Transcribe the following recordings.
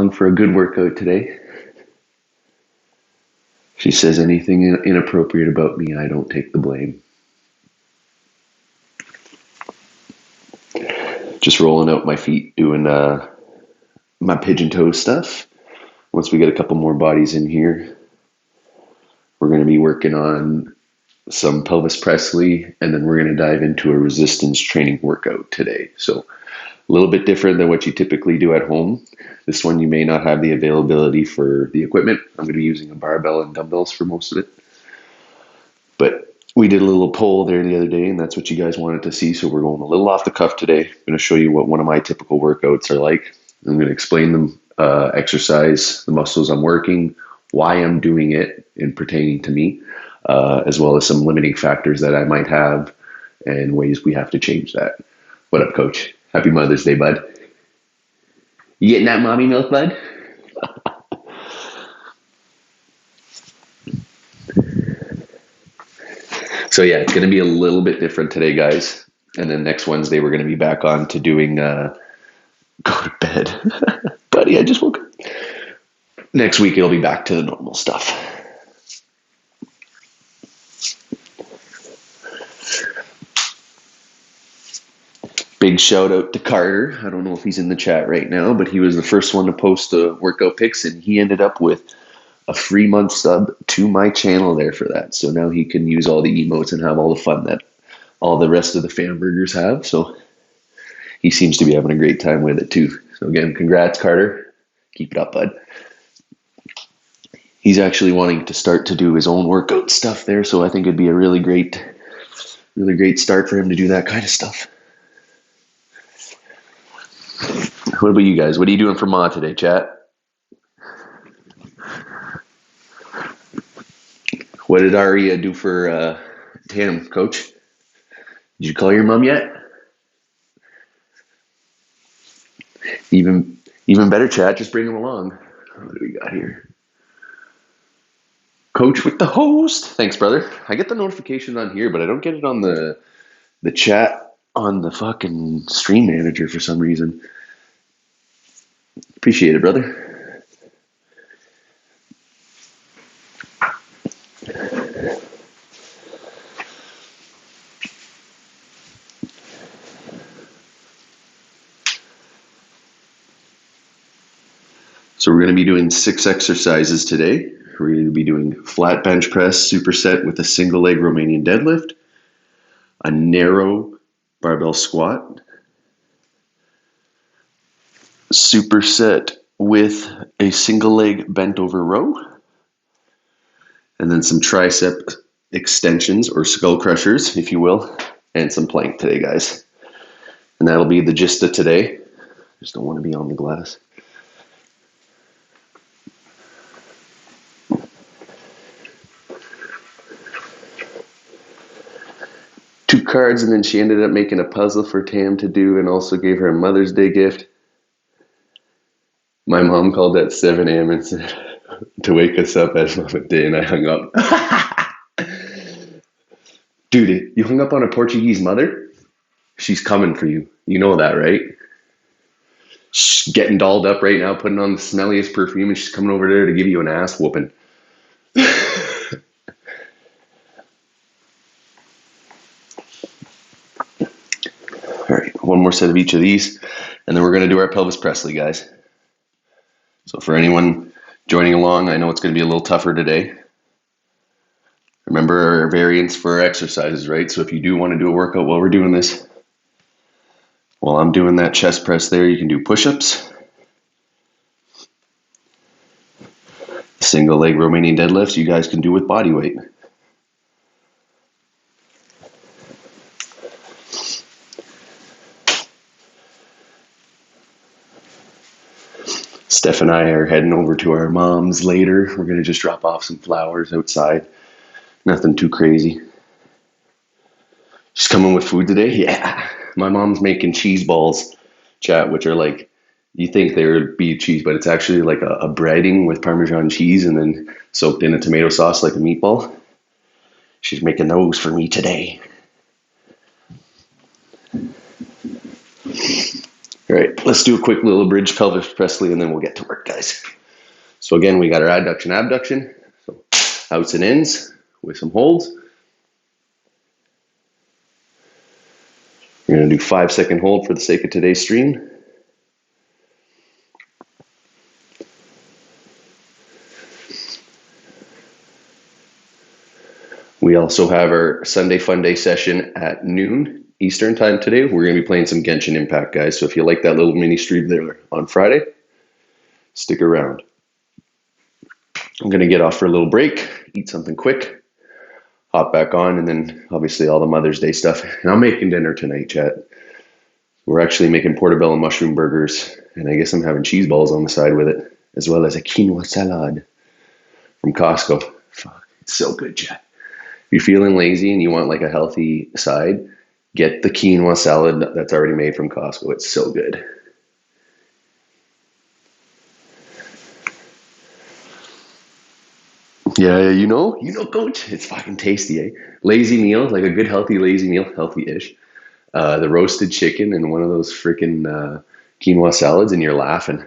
along for a good workout today. She says anything inappropriate about me, I don't take the blame. Just rolling out my feet, doing my pigeon toe stuff. Once we get a couple more bodies in here, we're going to be working on some pelvis Presley, and then we're going to dive into a resistance training workout today. So a little bit different than what you typically do at home. This one, you may not have the availability for the equipment. I'm going to be using a barbell and dumbbells for most of it. But we did a little poll there the other day, and that's what you guys wanted to see. So we're going a little off the cuff today. I'm going to show you what one of my typical workouts are like. I'm going to explain them, exercise, the muscles I'm working, why I'm doing it and pertaining to me, as well as some limiting factors that I might have and ways we have to change that. What up, Coach? Happy Mother's Day, bud. You getting that mommy milk, bud? So yeah, it's going to be a little bit different today, guys. And then next Wednesday, we're going to be back on to doing go to bed. Buddy, I just woke up. Next week, it'll be back to the normal stuff. Big shout out to Carter. I don't know if he's in the chat right now, but he was the first one to post the workout pics, and he ended up with a free month sub to my channel there for that. So now he can use all the emotes and have all the fun that all the rest of the fan burgers have. So he seems to be having a great time with it too. So again, congrats, Carter. Keep it up, bud. He's actually wanting to start to do his own workout stuff there. So I think it'd be a really great start for him to do that kind of stuff. What about you guys? What are you doing for Ma today, chat? What did Aria do for Tam, Coach? Did you call your mom yet? Even better, chat. Just bring him along. What do we got here? Coach with the host. Thanks, brother. I get the notifications on here, but I don't get it on the chat on the fucking stream manager for some reason. Appreciate it, brother. So we're going to be doing 6 exercises today. We're going to be doing flat bench press, superset with a single leg Romanian deadlift, a narrow barbell squat, superset with a single leg bent over row, and then some tricep extensions or skull crushers, if you will, and some plank today, guys. And that'll be the gist of today. Just don't want to be on the glass. Two cards, and then she ended up making a puzzle for Tam to do and also gave her a Mother's Day gift. My mom called at 7 a.m. and said to wake us up as Mama Day, and I hung up. Dude, you hung up on a Portuguese mother? She's coming for you. You know that, right? She's getting dolled up right now, putting on the smelliest perfume, and she's coming over there to give you an ass whooping. All right, one more set of each of these, and then we're going to do our pelvis Presley, guys. So for anyone joining along, I know it's going to be a little tougher today. Remember our variants for our exercises, right? So if you do want to do a workout while we're doing this, while I'm doing that chest press there, you can do push-ups, single leg Romanian deadlifts you guys can do with body weight. Steph and I are heading over to our mom's later. We're going to just drop off some flowers outside. Nothing too crazy. She's coming with food today? Yeah. My mom's making cheese balls, chat, which are like, you think they would be cheese, but it's actually like a breading with Parmesan cheese and then soaked in a tomato sauce like a meatball. She's making those for me today. All right, let's do a quick little bridge pelvis press, and then we'll get to work, guys. So again, we got our adduction, abduction. So outs and ins with some holds. We're going to do 5-second hold for the sake of today's stream. We also have our Sunday Fun Day session at noon Eastern time today. We're going to be playing some Genshin Impact, guys. So if you like that little mini stream there on Friday, stick around. I'm going to get off for a little break, eat something quick, hop back on, and then obviously all the Mother's Day stuff. And I'm making dinner tonight, chat. We're actually making portobello mushroom burgers, and I guess I'm having cheese balls on the side with it, as well as a quinoa salad from Costco. Fuck, it's so good, chat. If you're feeling lazy and you want like a healthy side, get the quinoa salad that's already made from Costco. It's so good. Yeah, you know, coach. It's fucking tasty, eh? Lazy meal, like a good healthy lazy meal, healthy-ish. The roasted chicken and one of those freaking quinoa salads, and you're laughing.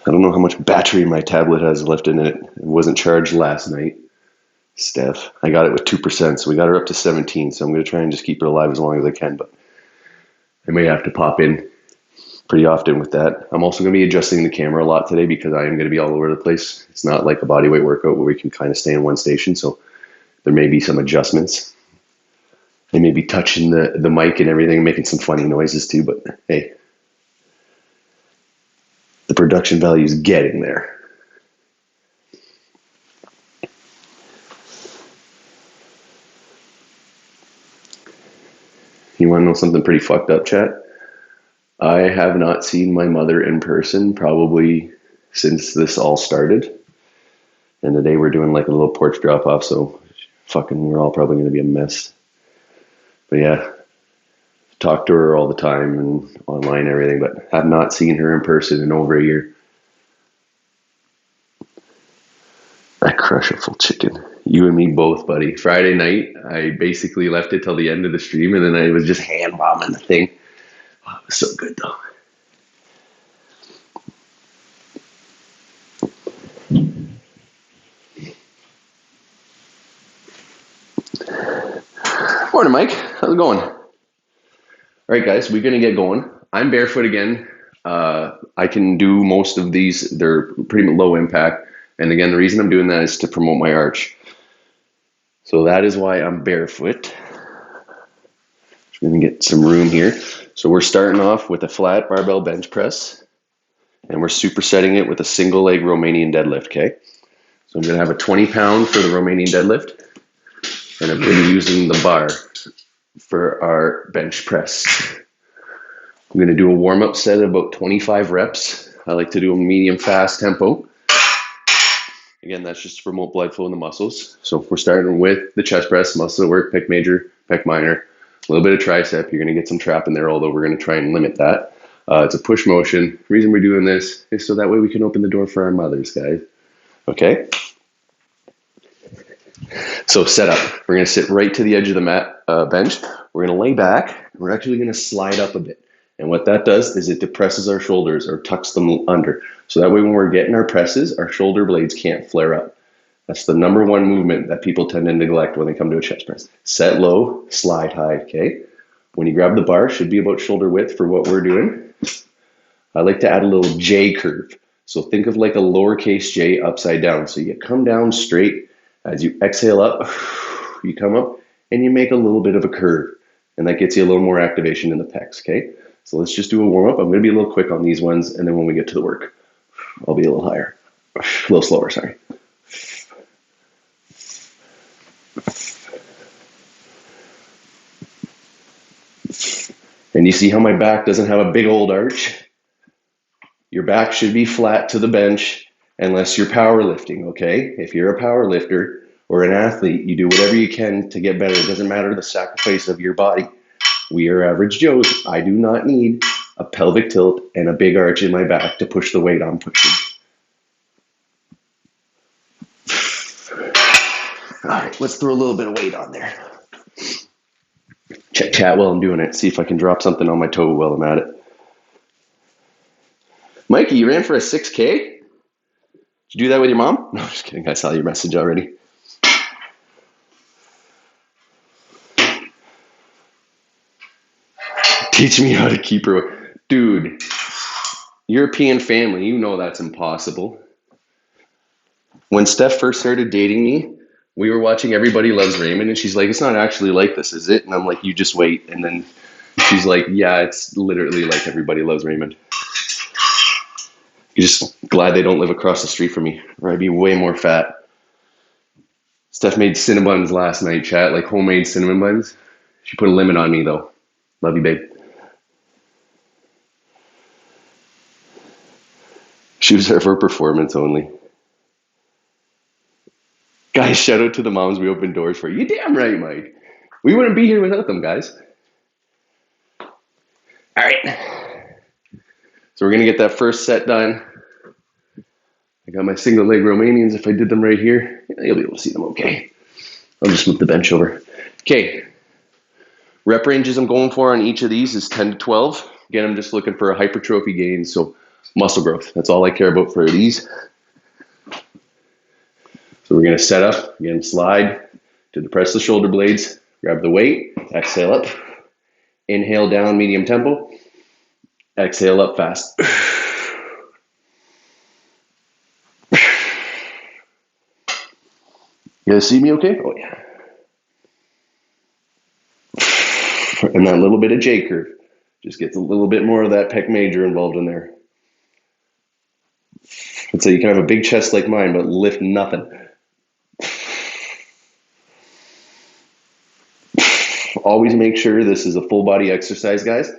I don't know how much battery my tablet has left in it. It wasn't charged last night, Steph. I got it with 2%, so we got her up to 17, so I'm going to try and just keep her alive as long as I can, but I may have to pop in pretty often with that. I'm also going to be adjusting the camera a lot today because I am going to be all over the place. It's not like a bodyweight workout where we can kind of stay in one station, so there may be some adjustments. I may be touching the mic and everything, making some funny noises too, but hey, the production value is getting there. You want to know something pretty fucked up, chat? I have not seen my mother in person probably since this all started. And today we're doing like a little porch drop off, so fucking we're all probably going to be a mess. But yeah, talk to her all the time and online and everything, but have not seen her in person in over a year. I crush a full chicken. You and me both, buddy. Friday night, I basically left it till the end of the stream, and then I was just hand bombing the thing. Oh, it was so good, though. Morning, Mike. How's it going? All right, guys, we're going to get going. I'm barefoot again. I can do most of these. They're pretty low impact. And again, the reason I'm doing that is to promote my arch. So that is why I'm barefoot. Just going to get some room here. So we're starting off with a flat barbell bench press. And we're supersetting it with a single leg Romanian deadlift, okay? So I'm going to have a 20-pound for the Romanian deadlift. And I'm going to be using the bar for our bench press. I'm going to do a warm-up set of about 25 reps. I like to do a medium fast tempo. Again, that's just to promote blood flow in the muscles. So we're starting with the chest press, muscle work, pec major, pec minor, a little bit of tricep. You're going to get some trap in there, although we're going to try and limit that. It's a push motion. The reason we're doing this is so that way we can open the door for our mothers, guys. Okay? So set up. We're going to sit right to the edge of the mat bench. We're going to lay back. We're actually going to slide up a bit. And what that does is it depresses our shoulders or tucks them under. So that way when we're getting our presses, our shoulder blades can't flare up. That's the number one movement that people tend to neglect when they come to a chest press. Set low, slide high, okay? When you grab the bar, should be about shoulder width for what we're doing. I like to add a little J curve. So think of like a lowercase j upside down. So you come down straight. As you exhale up, you come up and you make a little bit of a curve. And that gets you a little more activation in the pecs, okay? So let's just do a warm up. I'm going to be a little quick on these ones. And then when we get to the work, I'll be a little higher. A little slower, sorry. And you see how my back doesn't have a big old arch? Your back should be flat to the bench unless you're powerlifting, okay? If you're a power lifter or an athlete, you do whatever you can to get better. It doesn't matter the sacrifice of your body. We are average Joes. I do not need a pelvic tilt, and a big arch in my back to push the weight I'm pushing. All right, let's throw a little bit of weight on there. Check chat while I'm doing it. See if I can drop something on my toe while I'm at it. Mikey, you ran for a 6K? Did you do that with your mom? No, just kidding. I saw your message already. Teach me how to keep her. Dude, European family, you know that's impossible. When Steph first started dating me, we were watching Everybody Loves Raymond, and she's like, it's not actually like this, is it? And I'm like, you just wait. And then she's like, yeah, it's literally like Everybody Loves Raymond. You're just glad they don't live across the street from me, or I'd be way more fat. Steph made Cinnabons last night, chat, like homemade cinnamon buns. She put a limit on me, though. Love you, babe. She was there for performance only. Guys, shout out to the moms we opened doors for. You damn right, Mike. We wouldn't be here without them, guys. All right. So we're going to get that first set done. I got my single leg Romanians. If I did them right here, you'll be able to see them okay. I'll just move the bench over. Okay. Rep ranges I'm going for on each of these is 10 to 12. Again, I'm just looking for a hypertrophy gain, so muscle growth. That's all I care about for these. So we're going to set up, again, slide to depress the shoulder blades, grab the weight, exhale up, inhale down, medium tempo, exhale up fast. You guys see me okay? Oh, yeah. And that little bit of J curve just gets a little bit more of that pec major involved in there. I'd say you can have a big chest like mine, but lift nothing. Always make sure this is a full body exercise, guys.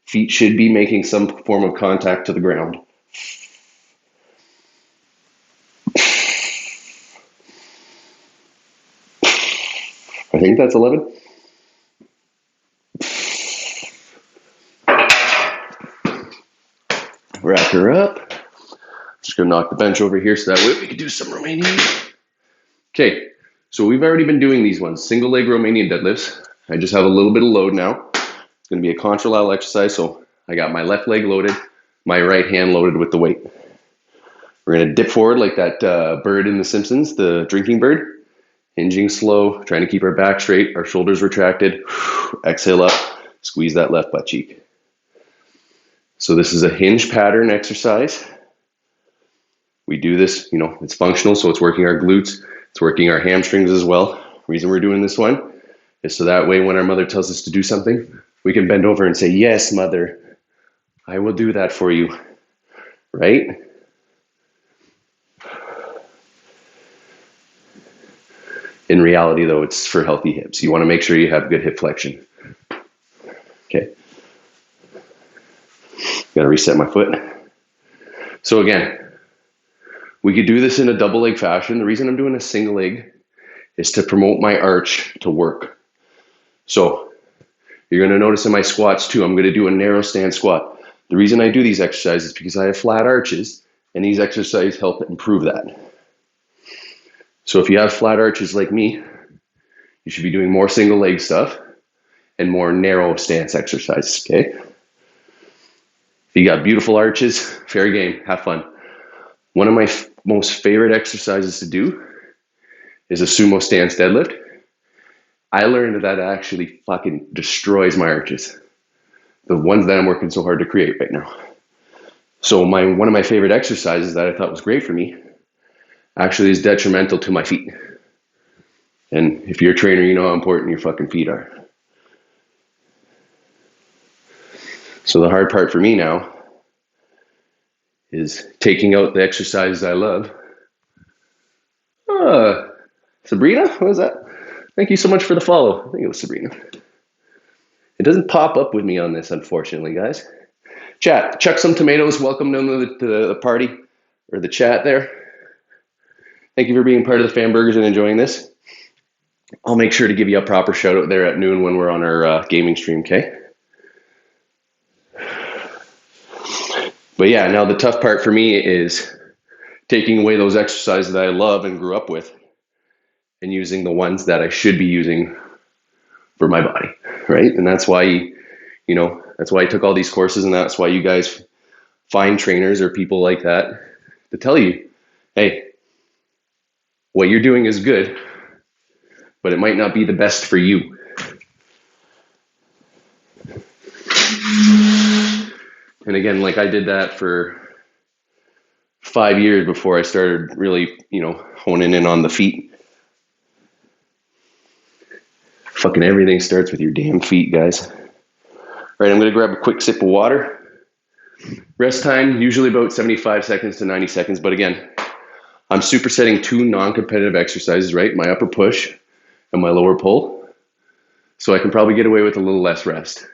Feet should be making some form of contact to the ground. I think that's 11. Rack her up. Just gonna knock the bench over here so that way we can do some Romanian. Okay, so we've already been doing these ones, single leg Romanian deadlifts. I just have a little bit of load now. It's gonna be a contralateral exercise, so I got my left leg loaded, my right hand loaded with the weight. We're gonna dip forward like that bird in The Simpsons, the drinking bird. Hinging slow, trying to keep our back straight, our shoulders retracted. Exhale up, squeeze that left butt cheek. So this is a hinge pattern exercise. We do this, it's functional, so it's working our glutes, it's working our hamstrings as well. Reason we're doing this one is so that way when our mother tells us to do something, we can bend over and say, yes, mother, I will do that for you, right? In reality, though, it's for healthy hips. You want to make sure you have good hip flexion. Okay. Got to reset my foot. So again, we could do this in a double leg fashion. The reason I'm doing a single leg is to promote my arch to work. So you're going to notice in my squats too, I'm going to do a narrow stance squat. The reason I do these exercises is because I have flat arches, and these exercises help improve that. So if you have flat arches like me, you should be doing more single leg stuff and more narrow stance exercises, okay? If you got beautiful arches, fair game, have fun. One of my most favorite exercises to do is a sumo stance deadlift. I learned that actually fucking destroys my arches. The ones that I'm working so hard to create right now. So one of my favorite exercises that I thought was great for me actually is detrimental to my feet. And if you're a trainer, you know how important your fucking feet are. So the hard part for me now is taking out the exercises I love. Sabrina, what was that? Thank you so much for the follow. I think it was Sabrina. It doesn't pop up with me on this, unfortunately, guys. Chat, chuck some tomatoes. Welcome to the party, or the chat there. Thank you for being part of the Fan Burgers and enjoying this. I'll make sure to give you a proper shout out there at noon when we're on our gaming stream, okay? But yeah, now the tough part for me is taking away those exercises that I love and grew up with and using the ones that I should be using for my body, right? And that's why, that's why I took all these courses, and that's why you guys find trainers or people like that to tell you, hey, what you're doing is good, but it might not be the best for you. And again, like I did that for 5 years before I started really, honing in on the feet. Fucking everything starts with your damn feet, guys. All right, I'm going to grab a quick sip of water. Rest time, usually about 75 seconds to 90 seconds. But again, I'm supersetting 2 non-competitive exercises, right? My upper push and my lower pull. So I can probably get away with a little less rest.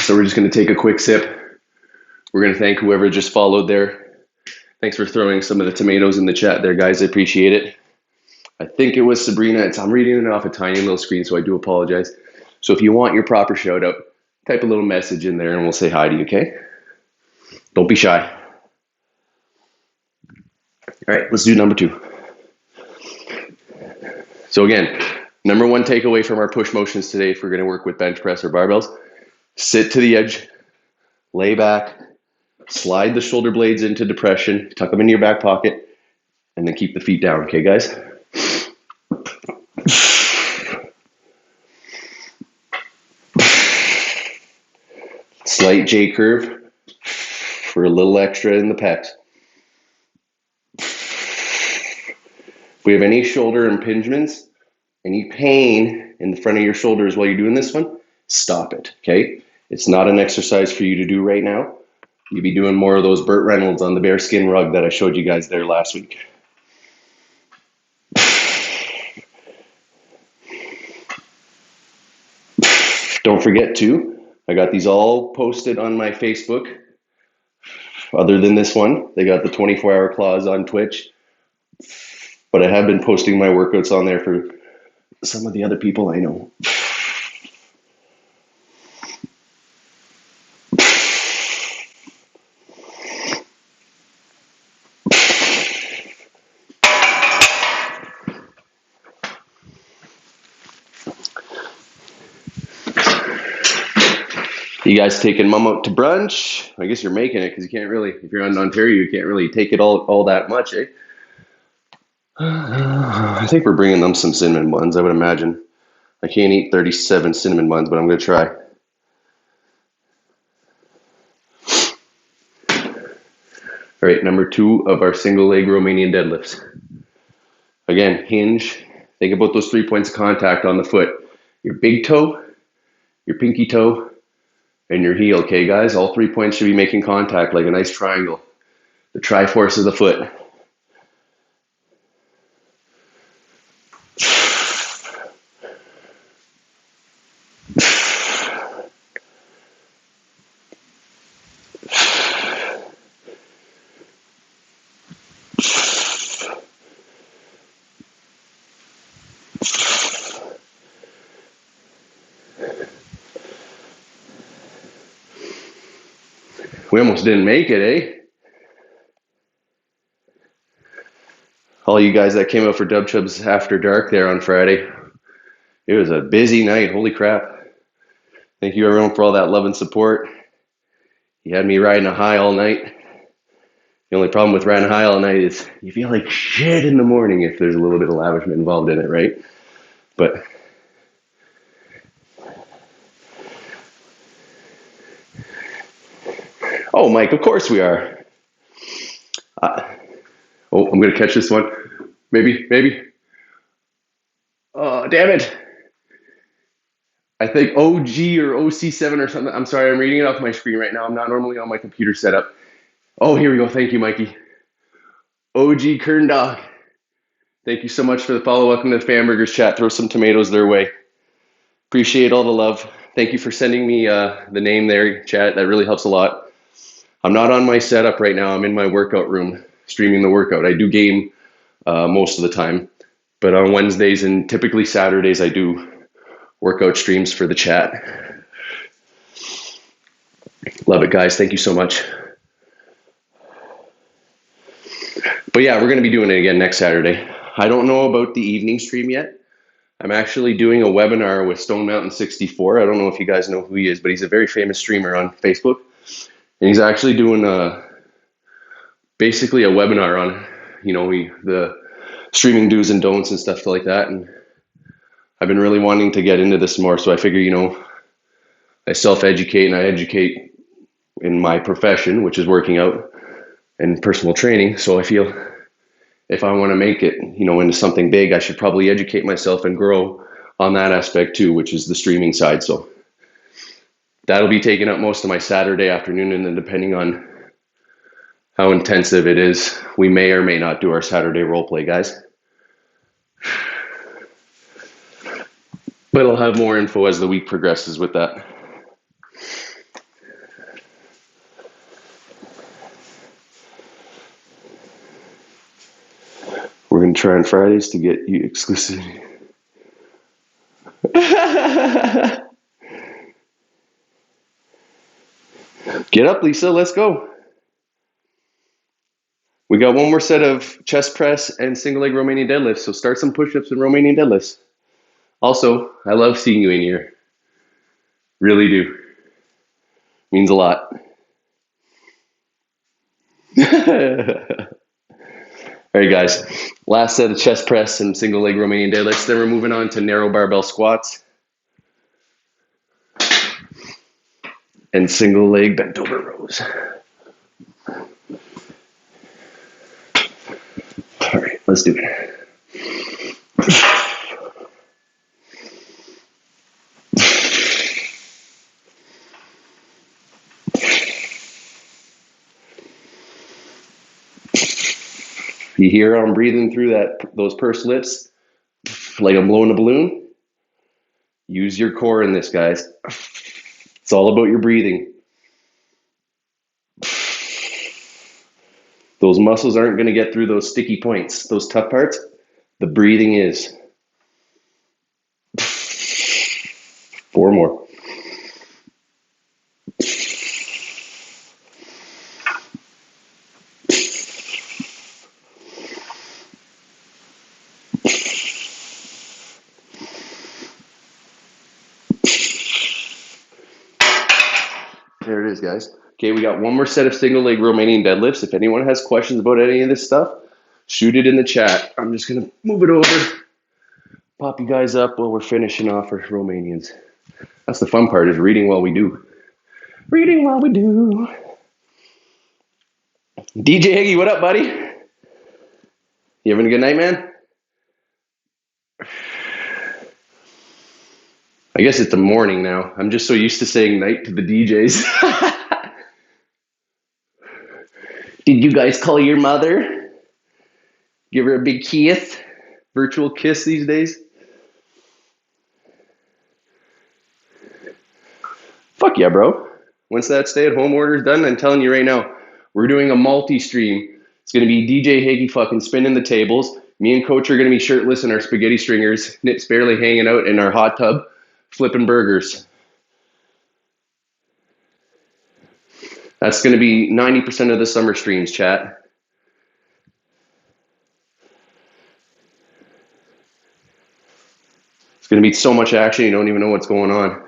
So we're just going to take a quick sip. We're going to thank whoever just followed there. Thanks for throwing some of the tomatoes in the chat there, guys. I appreciate it. I think it was Sabrina. I'm reading it off a tiny little screen, so I do apologize. So if you want your proper shout out, type a little message in there and we'll say hi to you, okay? Don't be shy. All right, let's do number 2. So again, number 1 takeaway from our push motions today, if we're going to work with bench press or barbells, sit to the edge, lay back, slide the shoulder blades into depression, tuck them into your back pocket, and then keep the feet down, okay, guys? Slight J curve for a little extra in the pecs. If we have any shoulder impingements, any pain in the front of your shoulders while you're doing this one, stop it, okay? It's not an exercise for you to do right now. You'll be doing more of those Burt Reynolds on the bearskin rug that I showed you guys there last week. Don't forget to, I got these all posted on my Facebook. Other than this one, they got the 24-hour clause on Twitch. But I have been posting my workouts on there for some of the other people I know. You guys taking mom out to brunch? I guess you're making it because you can't really, if you're in Ontario, you can't really take it all that much, eh? I think we're bringing them some cinnamon buns, I would imagine. I can't eat 37 cinnamon buns, but I'm going to try. All right, number 2 of our single leg Romanian deadlifts. Again, hinge. Think about those 3 points of contact on the foot. Your big toe, your pinky toe, and your heel, okay, guys? All 3 points should be making contact like a nice triangle. The triforce of the foot. We almost didn't make it, eh? All you guys that came out for Dub Chubs After Dark there on Friday. It was a busy night. Holy crap. Thank you, everyone, for all that love and support. You had me riding a high all night. The only problem with riding high all night is you feel like shit in the morning if there's a little bit of lavishment involved in it, right? But oh, Mike, of course we are. I'm going to catch this one. Maybe. Oh, damn it. I think OG or OC7 or something. I'm sorry, I'm reading it off my screen right now. I'm not normally on my computer setup. Oh, here we go. Thank you, Mikey. OG Kern Dog. Thank you so much for the follow. Welcome to the Fanburgers chat. Throw some tomatoes their way. Appreciate all the love. Thank you for sending me the name there, chat. That really helps a lot. I'm not on my setup right now. I'm in my workout room streaming the workout. I do game most of the time, but on Wednesdays and typically Saturdays, I do workout streams for the chat. Love it, guys. Thank you so much. But yeah, we're going to be doing it again next Saturday. I don't know about the evening stream yet. I'm actually doing a webinar with Stone Mountain 64. I don't know if you guys know who he is, but he's a very famous streamer on Facebook. And he's actually doing basically a webinar on, the streaming do's and don'ts and stuff like that. And I've been really wanting to get into this more. So I figure, I self-educate and I educate in my profession, which is working out and personal training. So I feel if I want to make it, into something big, I should probably educate myself and grow on that aspect too, which is the streaming side. So that'll be taking up most of my Saturday afternoon. And then depending on how intensive it is, we may or may not do our Saturday role play, guys. But I'll have more info as the week progresses with that. We're going to try on Fridays to get you exclusivity. Get up, Lisa. Let's go. We got one more set of chest press and single leg Romanian deadlifts. So start some push-ups and Romanian deadlifts. Also, I love seeing you in here. Really do. Means a lot. All right, guys. Last set of chest press and single leg Romanian deadlifts. Then we're moving on to narrow barbell squats and single leg bent over rows. All right, let's do it. You hear I'm breathing through those pursed lips like I'm blowing a balloon? Use your core in this, guys. It's all about your breathing. Those muscles aren't going to get through those sticky points, those tough parts. The breathing is. 4 more. There it is, guys. Okay, we got one more set of single leg Romanian deadlifts. If anyone has questions about any of this stuff, shoot it in the chat. I'm just going to move it over, pop you guys up while we're finishing off our Romanians. That's the fun part, is reading while we do. Reading while we do. DJ Higgy, what up, buddy? You having a good night, man? I guess it's the morning now. I'm just so used to saying night to the DJs. Did you guys call your mother? Give her a big kiss? Virtual kiss these days? Fuck yeah, bro. Once that stay-at-home order is done, I'm telling you right now, we're doing a multi-stream. It's going to be DJ Higgy fucking spinning the tables. Me and Coach are going to be shirtless in our spaghetti stringers, nips barely hanging out in our hot tub, flipping burgers. That's going to be 90% of the summer streams, chat. It's going to be so much action, you don't even know what's going on.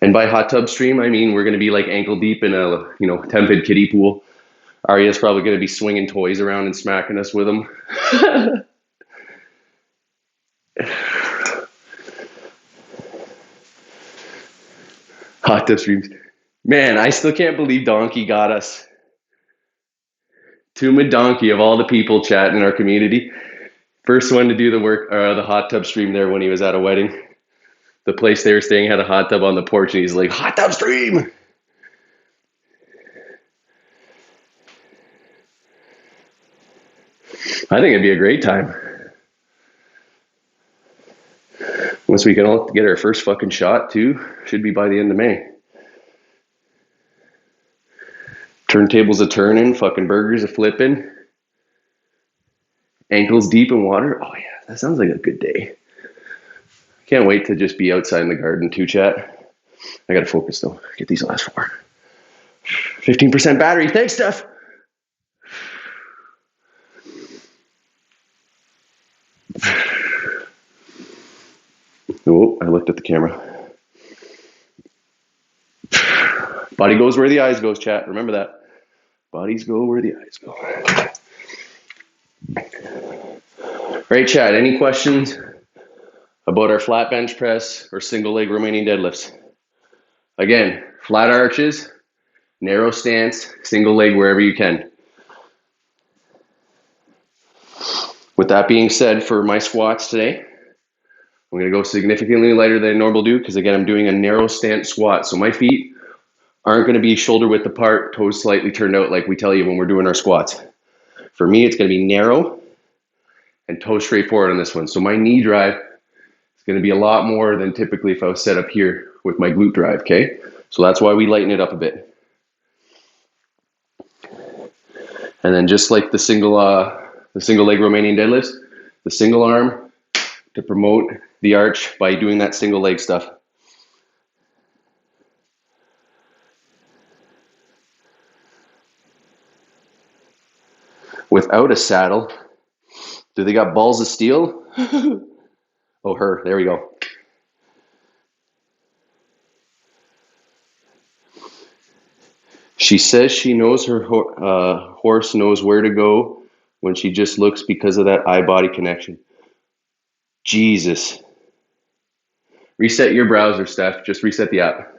And by hot tub stream, I mean we're going to be like ankle deep in a, tepid kiddie pool. Arya's probably going to be swinging toys around and smacking us with them. Hot tub streams. Man, I still can't believe Donkey got us. Tumid Donkey, of all the people chatting in our community. First one to do the hot tub stream there when he was at a wedding. The place they were staying had a hot tub on the porch, and he's like, hot tub stream! I think it'd be a great time. Once we can all get our first fucking shot, too. Should be by the end of May. Turntables a turning, fucking burgers a flipping. Ankles deep in water. Oh yeah, that sounds like a good day. Can't wait to just be outside in the garden too, chat. I gotta focus though. Get these last 4. 15% battery. Thanks, Steph. Oh, I looked at the camera. Body goes where the eyes goes, chat. Remember that. Bodies go where the eyes go. All right, chat. Any questions about our flat bench press or single leg Romanian deadlifts? Again, flat arches, narrow stance, single leg wherever you can. With that being said, for my squats today, I'm going to go significantly lighter than I normally do because, again, I'm doing a narrow stance squat. So my feet aren't going to be shoulder width apart, toes slightly turned out like we tell you when we're doing our squats. For me, it's going to be narrow and toes straight forward on this one. So my knee drive is going to be a lot more than typically if I was set up here with my glute drive, okay? So that's why we lighten it up a bit. And then just like the single leg Romanian deadlifts, the single arm to promote the arch by doing that single leg stuff. Without a saddle, do they got balls of steel? Oh, her, there we go. She says she knows her horse knows where to go when she just looks because of that eye-body connection. Jesus. Reset your browser, Steph. Just reset the app.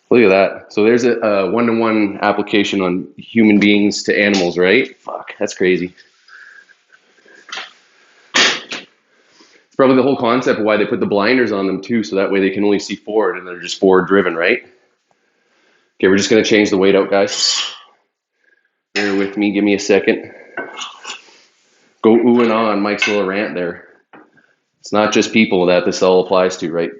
Look at that. So there's a one-to-one application on human beings to animals, right? Fuck, that's crazy. It's probably the whole concept of why they put the blinders on them too, so that way they can only see forward and they're just forward driven, right? Okay, we're just going to change the weight out, guys. Bear with me. Give me a second. Go ooh and ah on Mike's little rant there. It's not just people that this all applies to, right?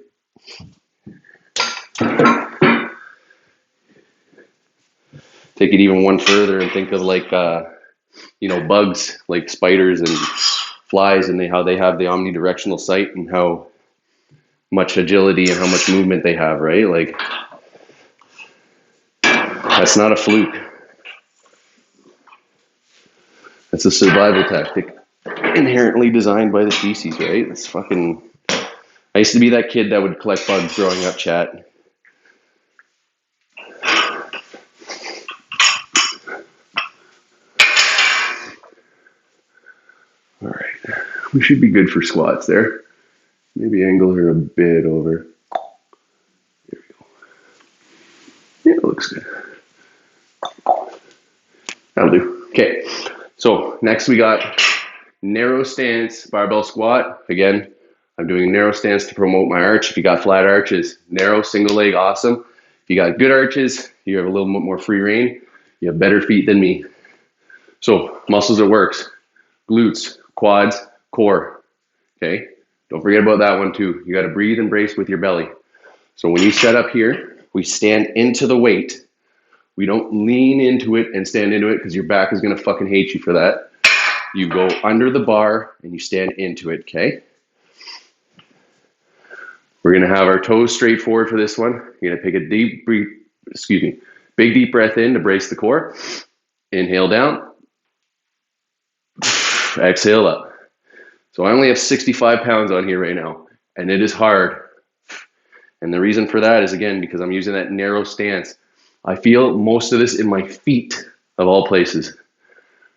Take it even one further and think of like, bugs, like spiders and flies, and how they have the omnidirectional sight and how much agility and how much movement they have, right? Like, that's not a fluke. That's a survival tactic inherently designed by the species, right? It's fucking... I used to be that kid that would collect bugs growing up, chat. All right. We should be good for squats there. Maybe angle her a bit over. There we go. Yeah, it looks good. That'll do. Okay. So next we got narrow stance barbell squat. Again, I'm doing a narrow stance to promote my arch. If you got flat arches, narrow single leg, awesome. If you got good arches, you have a little bit more free reign. You have better feet than me. So muscles it works. Glutes, quads, core. Okay. Don't forget about that one too. You got to breathe and brace with your belly. So when you set up here, we stand into the weight. We don't lean into it and stand into it because your back is going to fucking hate you for that. You go under the bar and you stand into it, okay? We're going to have our toes straight forward for this one. You're going to take a big deep breath in to brace the core. Inhale down. Exhale up. So I only have 65 pounds on here right now, and it is hard. And the reason for that is, again, because I'm using that narrow stance. I feel most of this in my feet, of all places.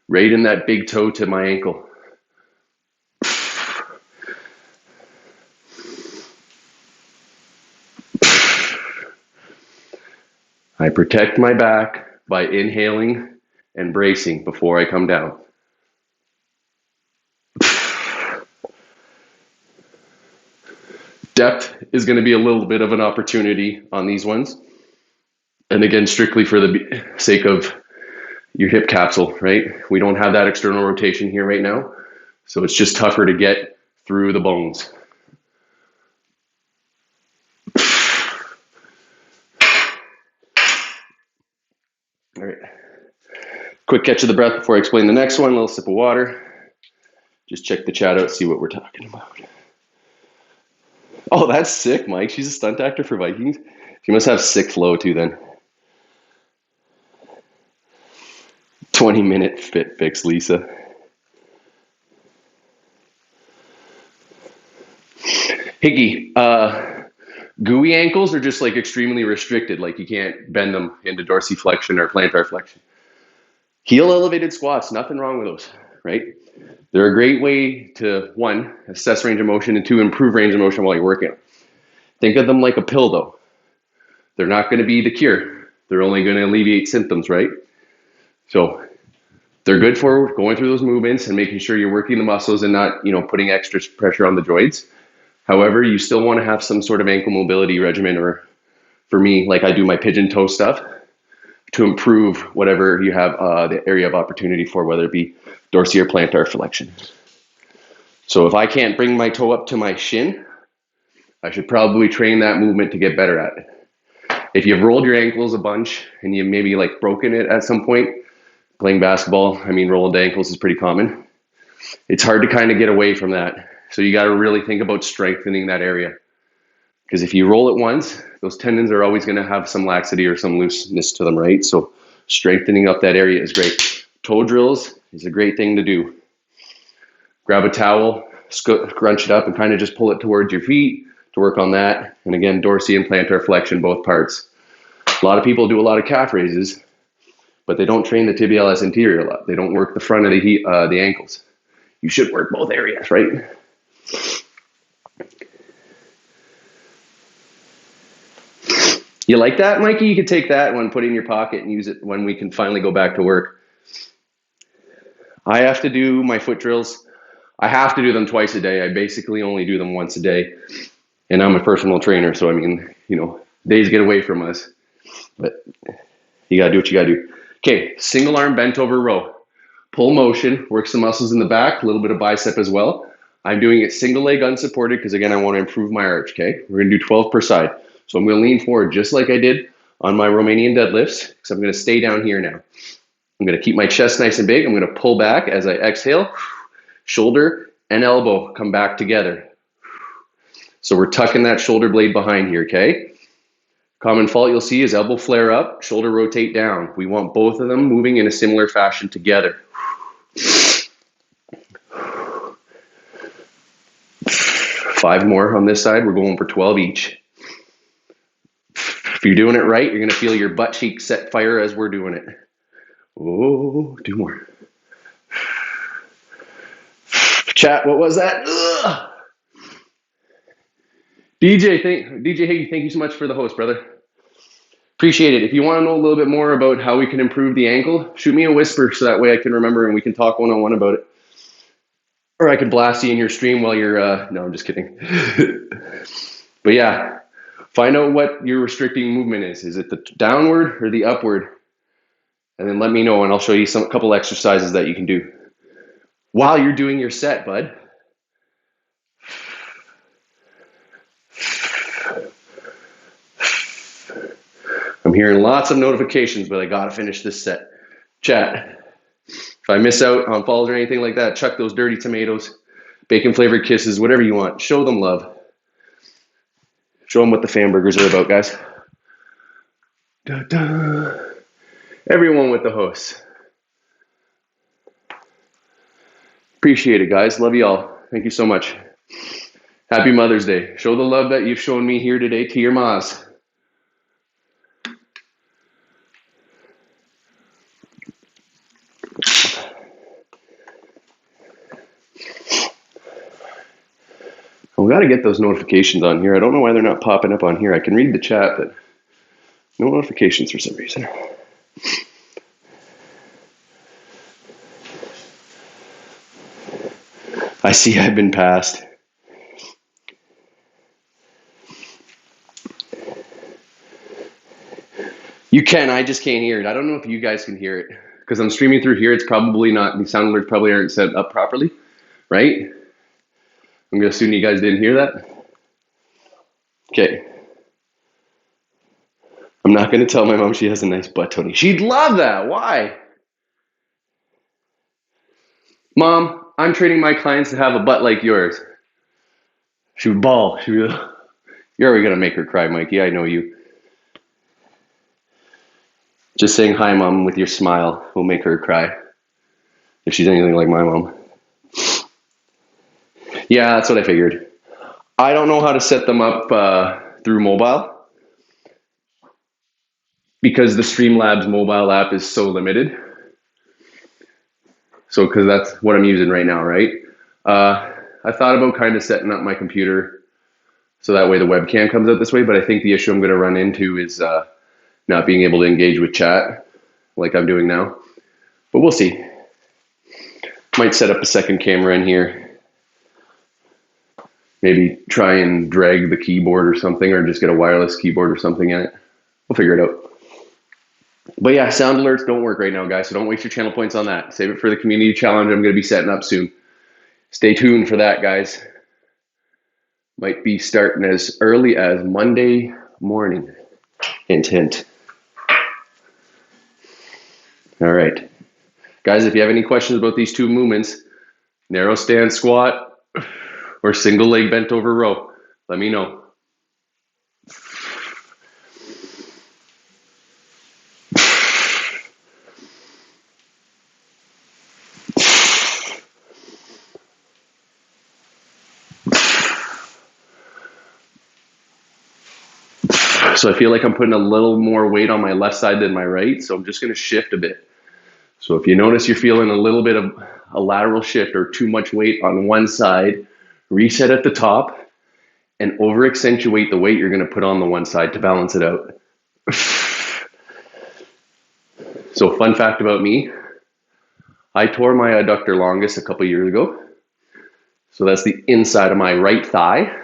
Right in that big toe to my ankle. I protect my back by inhaling and bracing before I come down. Depth is going to be a little bit of an opportunity on these ones. And again, strictly for the sake of your hip capsule, right? We don't have that external rotation here right now. So it's just tougher to get through the bones. All right. Quick catch of the breath before I explain the next one. A little sip of water. Just check the chat out, see what we're talking about. Oh, that's sick, Mike. She's a stunt actor for Vikings. She must have sick flow too then. 20-minute fit fix, Lisa. Higgy, gooey ankles are just like extremely restricted. Like you can't bend them into dorsiflexion or plantar flexion. Heel elevated squats, nothing wrong with those, right? They're a great way to, one, assess range of motion, and two, improve range of motion while you're working. Think of them like a pill, though. They're not going to be the cure. They're only going to alleviate symptoms, right? So they're good for going through those movements and making sure you're working the muscles and not, putting extra pressure on the joints. However, you still want to have some sort of ankle mobility regimen, or for me, like I do my pigeon toe stuff to improve whatever you have the area of opportunity for, whether it be dorsi or plantar flexion. So if I can't bring my toe up to my shin, I should probably train that movement to get better at it. If you've rolled your ankles a bunch and you maybe like broken it at some point, playing basketball, rolled ankles is pretty common. It's hard to kind of get away from that. So you got to really think about strengthening that area. Because if you roll it once, those tendons are always going to have some laxity or some looseness to them, right? So strengthening up that area is great. Toe drills is a great thing to do. Grab a towel, scrunch it up, and kind of just pull it towards your feet to work on that. And again, dorsi and plantar flexion, both parts. A lot of people do a lot of calf raises, but they don't train the tibialis anterior a lot. They don't work the front of the ankles. You should work both areas, right? You like that, Mikey? You could take that one, put it in your pocket, and use it when we can finally go back to work. I have to do my foot drills. I have to do them twice a day. I basically only do them once a day. And I'm a personal trainer, so days get away from us. But you got to do what you got to do. Okay, single arm bent over row. Pull motion, works the muscles in the back, a little bit of bicep as well. I'm doing it single leg unsupported because, again, I want to improve my arch, okay? We're going to do 12 per side. So I'm going to lean forward just like I did on my Romanian deadlifts, because I'm going to stay down here now. I'm going to keep my chest nice and big. I'm going to pull back as I exhale. Shoulder and elbow come back together. So we're tucking that shoulder blade behind here, okay? Common fault you'll see is elbow flare up, shoulder rotate down. We want both of them moving in a similar fashion together. 5 more on this side. We're going for 12 each. If you're doing it right, you're going to feel your butt cheek set fire as we're doing it. Oh, 2 more. Chat, what was that? Ugh. DJ Higgy, thank you so much for the host, brother. Appreciate it. If you want to know a little bit more about how we can improve the ankle, shoot me a whisper so that way I can remember and we can talk one-on-one about it. Or I can blast you in your stream while you're, no, I'm just kidding. But yeah, find out what your restricting movement is. Is it the downward or the upward? And then let me know and I'll show you a couple exercises that you can do while you're doing your set, bud. I'm hearing lots of notifications, but I got to finish this set. Chat. If I miss out on falls or anything like that, chuck those dirty tomatoes, bacon flavored kisses, whatever you want. Show them love. Show them what the fan burgers are about, guys. Da, da. Everyone with the hosts. Appreciate it, guys. Love you all. Thank you so much. Happy Mother's Day. Show the love that you've shown me here today to your mas. We got to get those notifications on here. I don't know why they're not popping up on here. I can read the chat, but no notifications for some reason. I see I've been passed. You can, I just can't hear it. I don't know if you guys can hear it. Because I'm streaming through here, it's probably not, the sound alerts probably aren't set up properly, right? I'm going to assume you guys didn't hear that. Okay. I'm not going to tell my mom she has a nice butt, Tony. She'd love that. Why? Mom, I'm training my clients to have a butt like yours. She would bawl. She would, You're already gonna make her cry, Mikey. I know you. Just saying hi, mom, with your smile will make her cry. If she's anything like my mom. Yeah, that's what I figured. I don't know how to set them up through mobile because the Streamlabs mobile app is so limited. So, because that's what I'm using right now, right? I thought about kind of setting up my computer so that way the webcam comes out this way, but I think the issue I'm going to run into is not being able to engage with chat like I'm doing now. But we'll see. Might set up a second camera in here. Maybe try and drag the keyboard or something, or just get a wireless keyboard or something in it. We'll figure it out. But yeah, sound alerts don't work right now, guys, so don't waste your channel points on that. Save it for the community challenge I'm going to be setting up soon. Stay tuned for that, guys. Might be starting as early as Monday morning. Hint, hint. All right. Guys, if you have any questions about these two movements, narrow stance squat or single leg bent over row, let me know. So I feel like I'm putting a little more weight on my left side than my right, so I'm just going to shift a bit. So if you notice you're feeling a little bit of a lateral shift or too much weight on one side, reset at the top and over accentuate the weight you're going to put on the one side to balance it out. So fun fact about me, I tore my adductor longus a couple years ago. So that's the inside of my right thigh.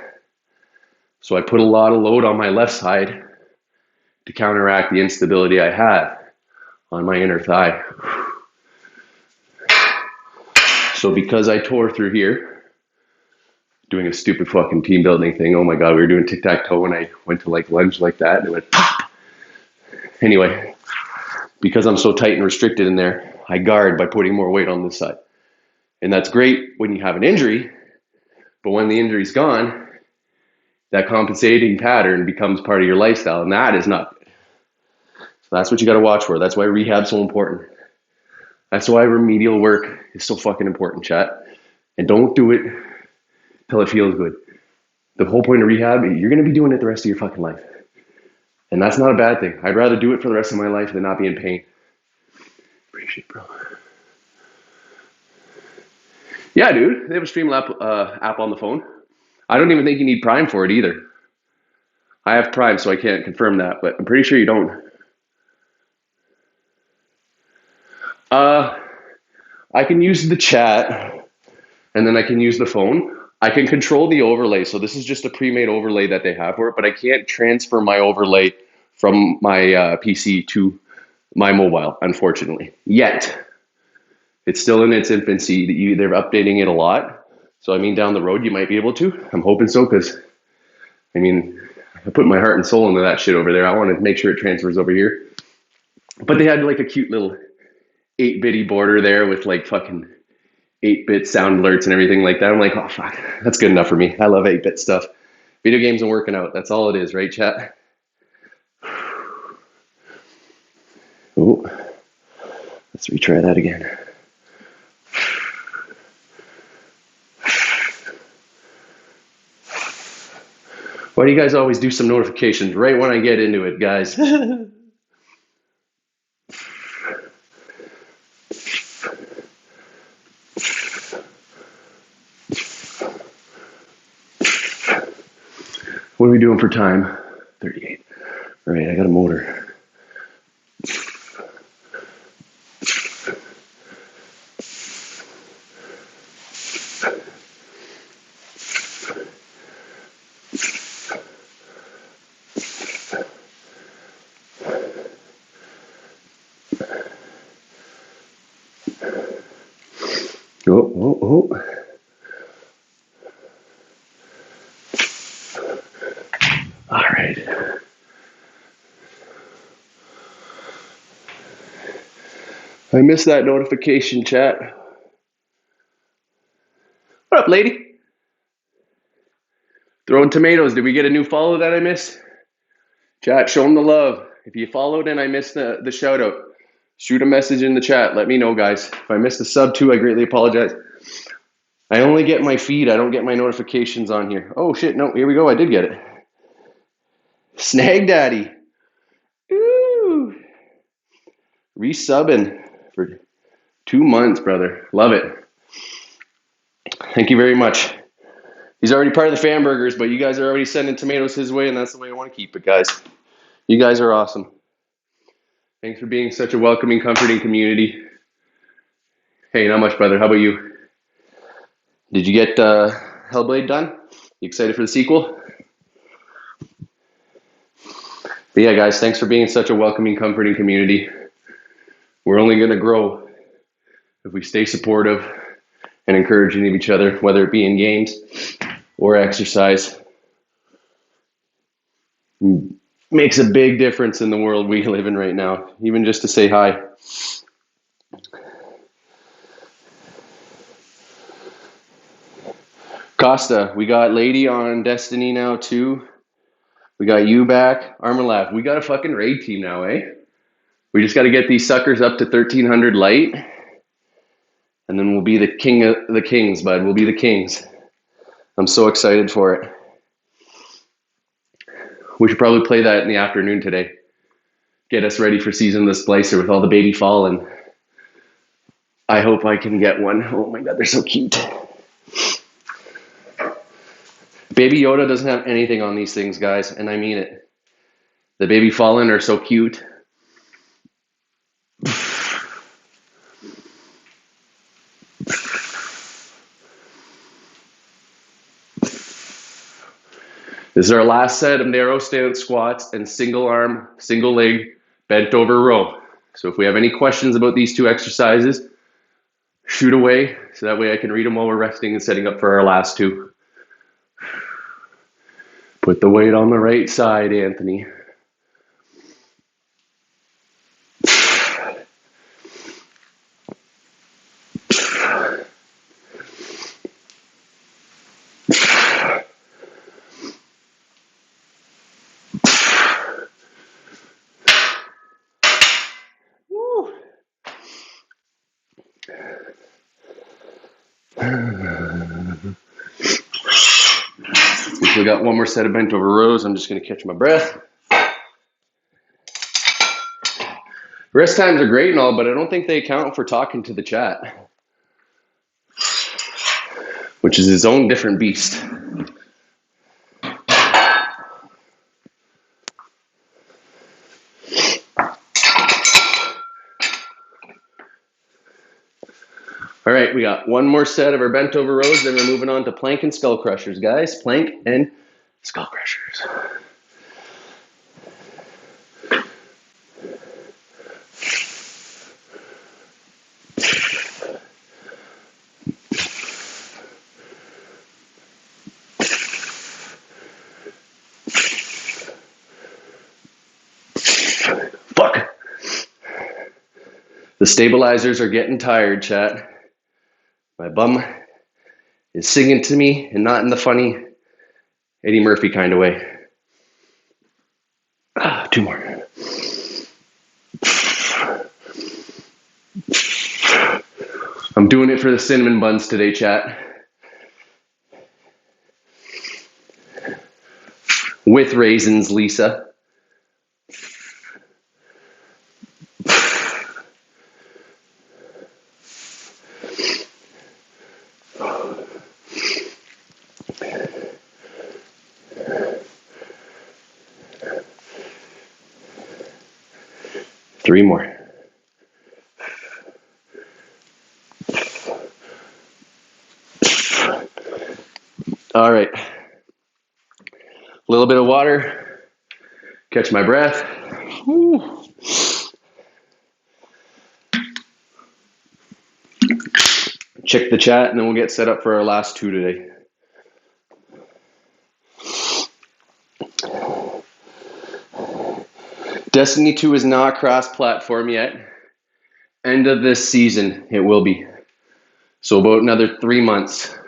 So I put a lot of load on my left side to counteract the instability I had on my inner thigh. So because I tore through here, doing a stupid fucking team building thing, oh my God, we were doing tic-tac-toe and I went to like lunge like that and it went pop. Anyway, because I'm so tight and restricted in there, I guard by putting more weight on this side. And that's great when you have an injury, but when the injury's gone, that compensating pattern becomes part of your lifestyle, and that is not good. So that's what you got to watch for. That's why rehab's so important. That's why remedial work is so fucking important, chat. And don't do it till it feels good. The whole point of rehab, you're going to be doing it the rest of your fucking life. And that's not a bad thing. I'd rather do it for the rest of my life than not be in pain. Appreciate it, bro. Yeah, dude. They have a Streamlabs app on the phone. I don't even think you need Prime for it either. I have Prime, so I can't confirm that, but I'm pretty sure you don't. I can use the chat, and then I can use the phone. I can control the overlay, so this is just a pre-made overlay that they have for it, but I can't transfer my overlay from my PC to my mobile, unfortunately, yet. It's still in its infancy. They're updating it a lot. So, I mean, down the road, you might be able to. I'm hoping so because, I mean, I put my heart and soul into that shit over there. I want to make sure it transfers over here. But they had like a cute little 8-bitty border there with like fucking 8-bit sound alerts and everything like that. I'm like, oh, fuck, that's good enough for me. I love 8-bit stuff. Video games and working out. That's all it is, right, chat? Oh, let's retry that again. Why do you guys always do some notifications right when I get into it, guys? What are we doing for time? 38. All right, I got a motor. Oh. All right. I missed that notification, chat. What up, lady? Throwing tomatoes. Did we get a new follow that I missed? Chat, show them the love. If you followed and I missed the shout out, shoot a message in the chat. Let me know, guys. If I missed a sub too, I greatly apologize. I only get my feed. I don't get my notifications on here. Oh, shit. No, here we go. I did get it. Snag Daddy. Ooh. Resubbing for 2 months, brother. Love it. Thank you very much. He's already part of the fan burgers, but you guys are already sending tomatoes his way, and that's the way I want to keep it, guys. You guys are awesome. Thanks for being such a welcoming, comforting community. Hey, not much, brother. How about you? Did you get Hellblade done? You excited for the sequel? But yeah, guys, thanks for being such a welcoming, comforting community. We're only going to grow if we stay supportive and encouraging of each other, whether it be in games or exercise. Makes a big difference in the world we live in right now, even just to say hi. Costa, we got Lady on Destiny now too. We got you back. Armor Lab, we got a fucking raid team now, eh? We just got to get these suckers up to 1300 light. And then we'll be the king of the kings, bud. We'll be the kings. I'm so excited for it. We should probably play that in the afternoon today. Get us ready for Season of the Splicer with all the baby fallen. I hope I can get one. Oh my god, they're so cute. Baby Yoda doesn't have anything on these things, guys, and I mean it. The baby fallen are so cute. This is our last set of narrow stance squats and single arm, single leg, bent over row. So if we have any questions about these two exercises, shoot away so that way I can read them while we're resting and setting up for our last two. Put the weight on the right side, Anthony. We got one more set of bent over rows. I'm just going to catch my breath. Rest times are great and all, but I don't think they account for talking to the chat, which is his own different beast. All right, we got one more set of our bent over rows, then we're moving on to plank and skull crushers, guys. Plank and skull crushers. Fuck. The stabilizers are getting tired, chat. My bum is singing to me and not in the funny Eddie Murphy kind of way. Two more. I'm doing it for the cinnamon buns today, chat. With raisins, Lisa. Three more. All right. A little bit of water. Catch my breath. Woo. Check the chat, and then we'll get set up for our last two today. Destiny 2 is not cross-platform yet. End of this season, it will be. So about another 3 months.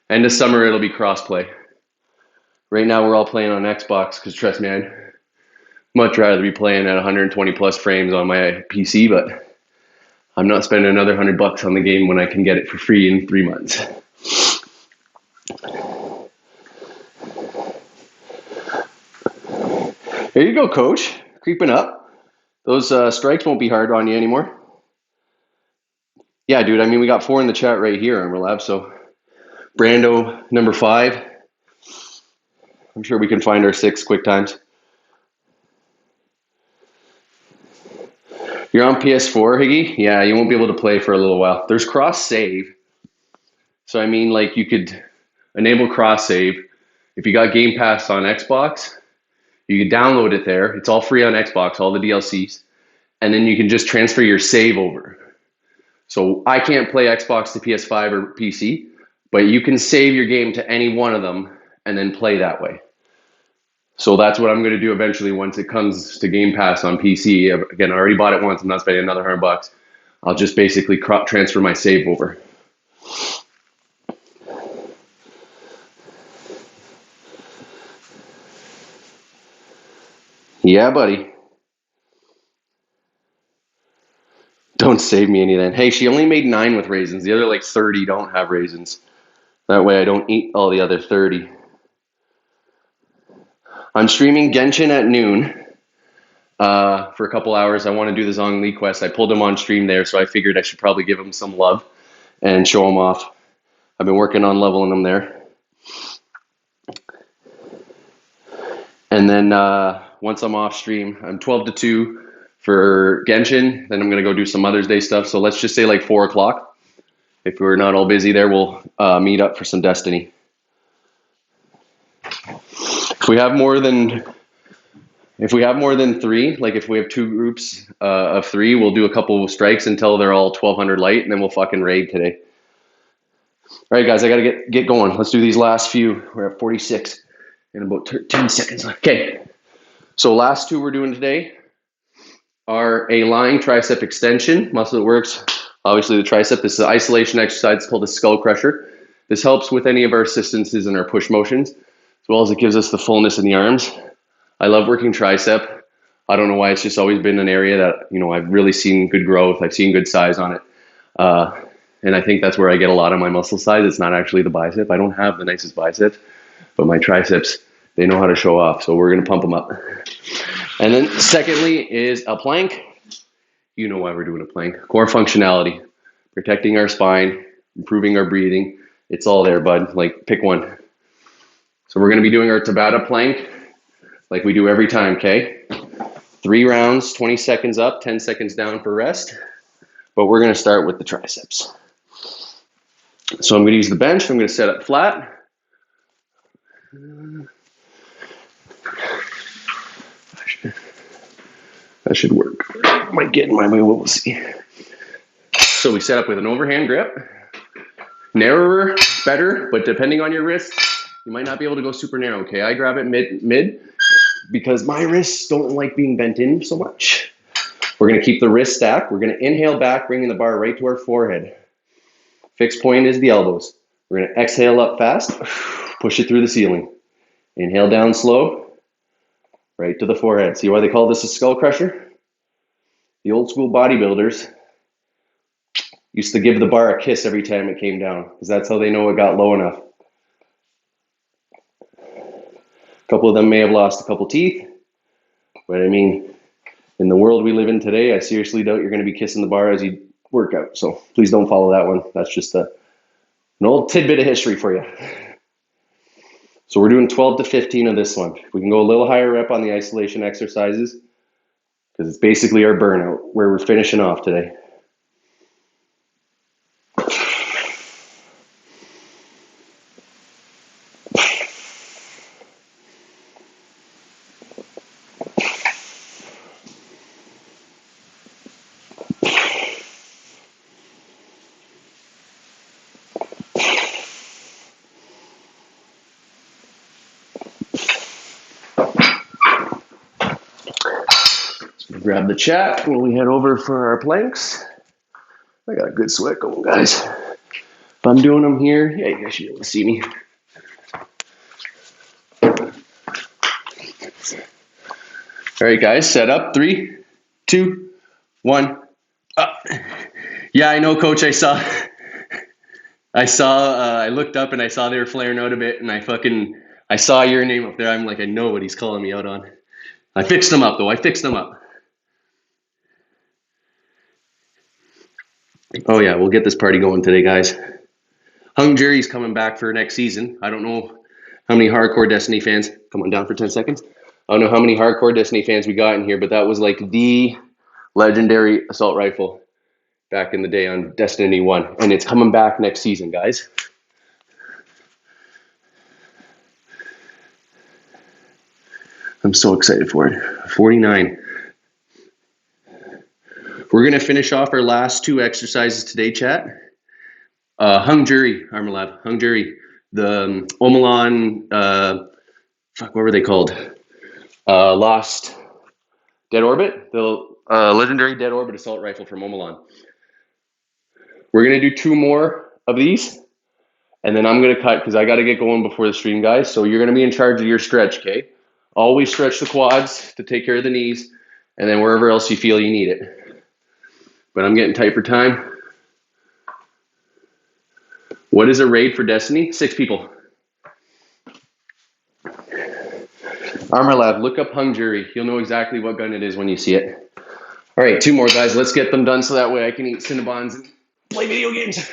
End of summer, it'll be cross-play. Right now we're all playing on Xbox because trust me, I'd much rather be playing at 120 plus frames on my PC, but I'm not spending another $100 on the game when I can get it for free in 3 months. There you go, coach. Creeping up. Those strikes won't be hard on you anymore. Yeah, dude. I mean, we got 4 in the chat right here on Relab. So Brando, number 5. I'm sure we can find our 6 quick times. You're on PS4, Higgy? Yeah, you won't be able to play for a little while. There's cross save. So I mean, like, you could enable cross save. If you got Game Pass on Xbox, you can download it there. It's all free on Xbox, all the DLCs. And then you can just transfer your save over. So I can't play Xbox to PS5 or PC, but you can save your game to any one of them and then play that way. So that's what I'm going to do eventually once it comes to Game Pass on PC. Again, I already bought it once. I'm not spending another $100. I'll just basically transfer my save over. Yeah, buddy. Don't save me any then. Hey, she only made 9 with raisins. The other like 30 don't have raisins. That way I don't eat all the other 30. I'm streaming Genshin at noon for a couple hours. I want to do the Zhongli quest. I pulled him on stream there, so I figured I should probably give him some love and show him off. I've been working on leveling him there. And then once I'm off stream, I'm 12 to 2 for Genshin. Then I'm going to go do some Mother's Day stuff. So let's just say like 4 o'clock. If we're not all busy there, we'll meet up for some Destiny. If we have more than 3, like if we have 2 groups of 3, we'll do a couple of strikes until they're all 1200 light, and then we'll fucking raid today. All right, guys, I got to get going. Let's do these last few. We're at 46 in about 10 seconds. Okay, so last 2 we're doing today are a lying tricep extension, muscle that works. Obviously the tricep. This is an isolation exercise. It's called a skull crusher. This helps with any of our assistances and our push motions, as well as it gives us the fullness in the arms. I love working tricep. I don't know why. It's just always been an area that, you know, I've really seen good growth. I've seen good size on it. And I think that's where I get a lot of my muscle size. It's not actually the bicep. I don't have the nicest biceps, but my triceps, they know how to show off. So we're going to pump them up. And then secondly is a plank. You know why we're doing a plank. Core functionality, protecting our spine, improving our breathing. It's all there, bud. Like, pick one. So we're going to be doing our Tabata plank like we do every time, okay? 3 rounds, 20 seconds up, 10 seconds down for rest. But we're going to start with the triceps. So I'm going to use the bench. I'm going to set up flat. That should work. Might get in my way, we'll see. So we set up with an overhand grip. Narrower, better, but depending on your wrist, you might not be able to go super narrow, okay? I grab it mid because my wrists don't like being bent in so much. We're going to keep the wrist stacked. We're going to inhale back, bringing the bar right to our forehead. Fixed point is the elbows. We're going to exhale up fast, push it through the ceiling. Inhale down slow, right to the forehead. See why they call this a skull crusher? The old school bodybuilders used to give the bar a kiss every time it came down, because that's how they know it got low enough. A couple of them may have lost a couple teeth, but I mean, in the world we live in today, I seriously doubt you're going to be kissing the bar as you work out. So please don't follow that one. That's just an old tidbit of history for you. So we're doing 12 to 15 of this one. We can go a little higher rep on the isolation exercises because it's basically our burnout where we're finishing off today. Grab the chat when we head over for our planks. I got a good sweat going, guys. If I'm doing them here, yeah, you guys should be able to see me. All right, guys, set up. 3, 2, 1. Up. Yeah, I know, Coach. I looked up and I saw they were flaring out a bit, and I saw your name up there. I'm like, I know what he's calling me out on. I fixed them up, though. I fixed them up. Oh, yeah, we'll get this party going today, guys. Hung Jury's coming back for next season. I don't know how many hardcore Destiny fans. Come on down for 10 seconds. I don't know how many hardcore Destiny fans we got in here, but that was like the legendary assault rifle back in the day on Destiny 1. And it's coming back next season, guys. I'm so excited for it. 49. We're going to finish off our last 2 exercises today, chat. Hung Jury, Armor Lab. Hung Jury. The Omelan, what were they called? Lost Dead Orbit. The legendary Dead Orbit assault rifle from Omelan. We're going to do 2 more of these. And then I'm going to cut because I got to get going before the stream, guys. So you're going to be in charge of your stretch, okay? Always stretch the quads to take care of the knees. And then wherever else you feel you need it. But I'm getting tight for time. What is a raid for Destiny? 6 people. Armor Lab, look up Hung Jury. You'll know exactly what gun it is when you see it. All right, 2 more, guys. Let's get them done so that way I can eat Cinnabons and play video games.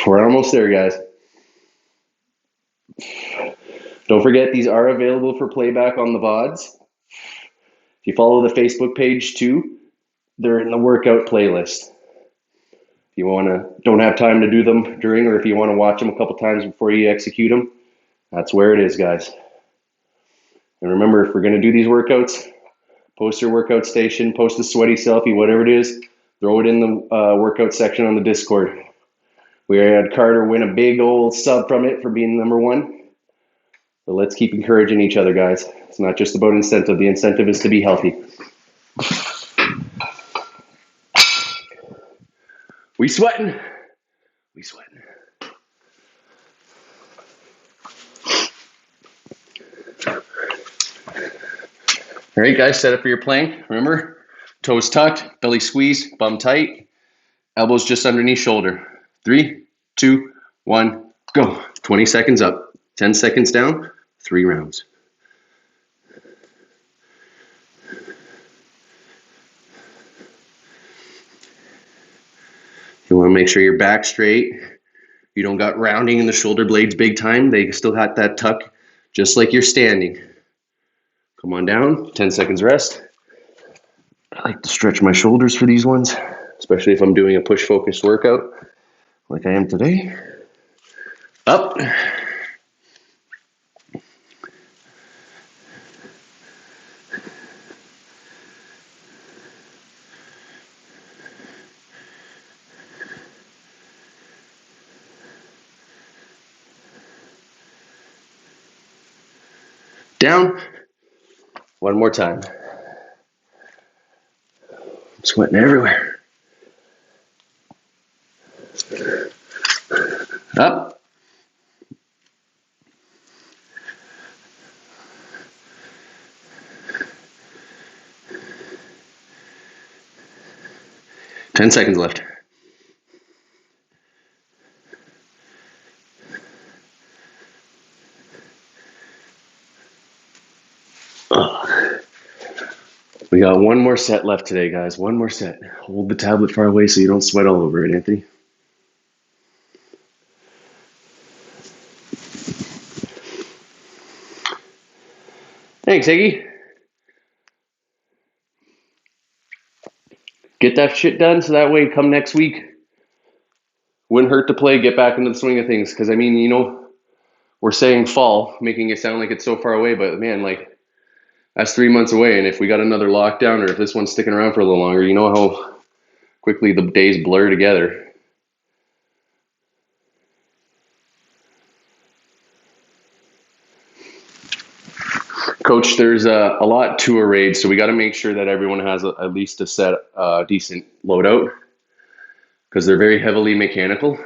We're almost there, guys. Don't forget, these are available for playback on the VODs. If you follow the Facebook page too, they're in the workout playlist. If you don't have time to do them during, or if you want to watch them a couple times before you execute them, that's where it is, guys. And remember, if we're going to do these workouts, post your workout station, post a sweaty selfie, whatever it is, throw it in the workout section on the Discord. We had Carter win a big old sub from it for being number 1. So let's keep encouraging each other, guys. It's not just about incentive. The incentive is to be healthy. We sweating. We sweating. All right, guys, set up for your plank. Remember, toes tucked, belly squeezed, bum tight, elbows just underneath shoulder. 3, 2, 1, go. 20 seconds up, 10 seconds down, 3 rounds. You want to make sure your back straight. You don't got rounding in the shoulder blades big time. They still got that tuck, just like you're standing. Come on down, 10 seconds rest. I like to stretch my shoulders for these ones, especially if I'm doing a push-focused workout like I am today. Up. Down. One more time. I'm sweating everywhere. Up. Ten seconds left. We got one more set left today, guys. One more set. Hold the tablet far away so you don't sweat all over it, Anthony. Thanks, Iggy. Get that shit done so that way come next week. Wouldn't hurt to play, get back into the swing of things. Because, I mean, you know, we're saying fall, making it sound like it's so far away. But, man, like, that's 3 months away. And if we got another lockdown or if this one's sticking around for a little longer, you know how quickly the days blur together. Coach, there's a lot to a raid, so we got to make sure that everyone has at least a set decent loadout because they're very heavily mechanical.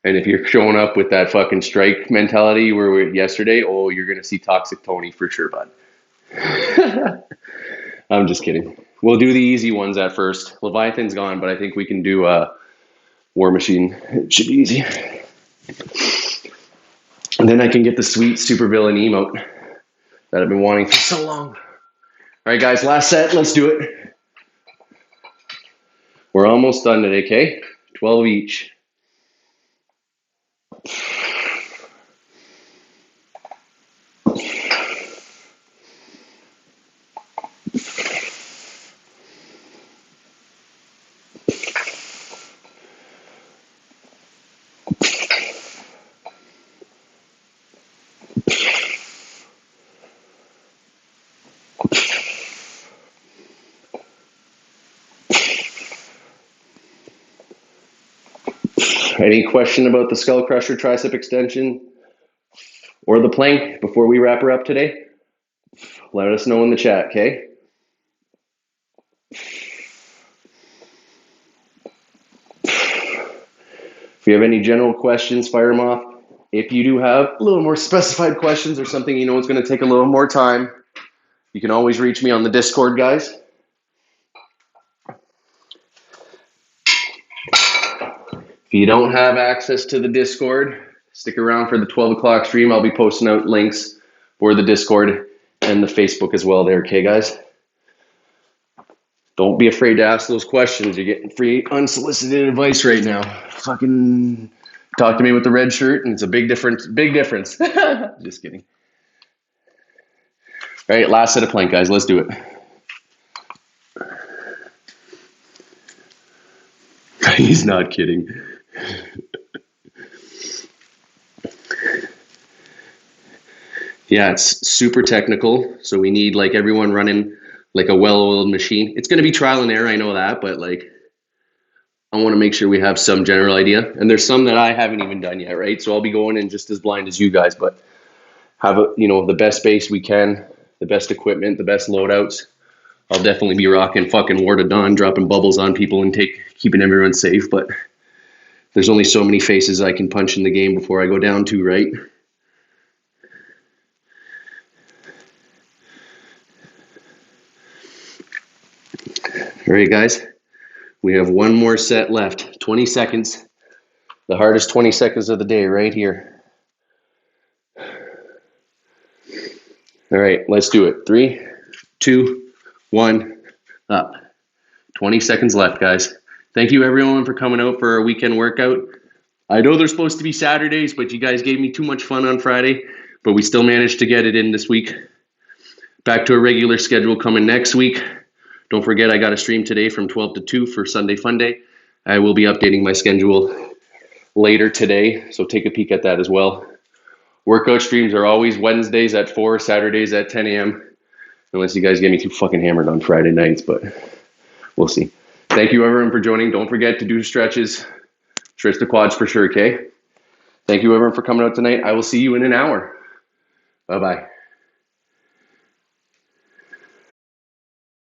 And if you're showing up with that fucking strike mentality where we were yesterday, oh, you're going to see Toxic Tony for sure, bud. I'm just kidding. We'll do the easy ones at first. Leviathan's gone, but I think we can do War Machine. It should be easy. And then I can get the sweet supervillain emote that I've been wanting for so long. All right, guys, last set. Let's do it. We're almost done today, okay? 12 each. Any question about the Skull Crusher tricep extension or the plank before we wrap her up today? Let us know in the chat, okay? If you have any general questions, fire them off. If you do have a little more specified questions or something you know is going to take a little more time, you can always reach me on the Discord, guys. If you don't have access to the Discord, stick around for the 12 o'clock stream. I'll be posting out links for the Discord and the Facebook as well there, okay, guys? Don't be afraid to ask those questions. You're getting free unsolicited advice right now. Fucking talk to me with the red shirt and it's a big difference. Big difference. Just kidding. All right, last set of plank, guys. Let's do it. He's not kidding. Yeah, it's super technical. So we need like everyone running like a well-oiled machine. It's going to be trial and error. I know that, but like, I want to make sure we have some general idea. And there's some that I haven't even done yet, right? So I'll be going in just as blind as you guys, but have the best base we can, the best equipment, the best loadouts. I'll definitely be rocking fucking War to Dawn, dropping bubbles on people and keeping everyone safe. But there's only so many faces I can punch in the game before I go down to, right? All right, guys. We have one more set left. 20 seconds. The hardest 20 seconds of the day right here. All right, let's do it. 3, 2, 1, up. 20 seconds left, guys. Thank you, everyone, for coming out for our weekend workout. I know they're supposed to be Saturdays, but you guys gave me too much fun on Friday, but we still managed to get it in this week. Back to a regular schedule coming next week. Don't forget, I got a stream today from 12 to 2 for Sunday Fun Day. I will be updating my schedule later today, so take a peek at that as well. Workout streams are always Wednesdays at 4, Saturdays at 10 a.m. Unless you guys get me too fucking hammered on Friday nights, but we'll see. Thank you, everyone, for joining. Don't forget to do stretches. Stretch the quads for sure, okay? Thank you, everyone, for coming out tonight. I will see you in an hour. Bye-bye.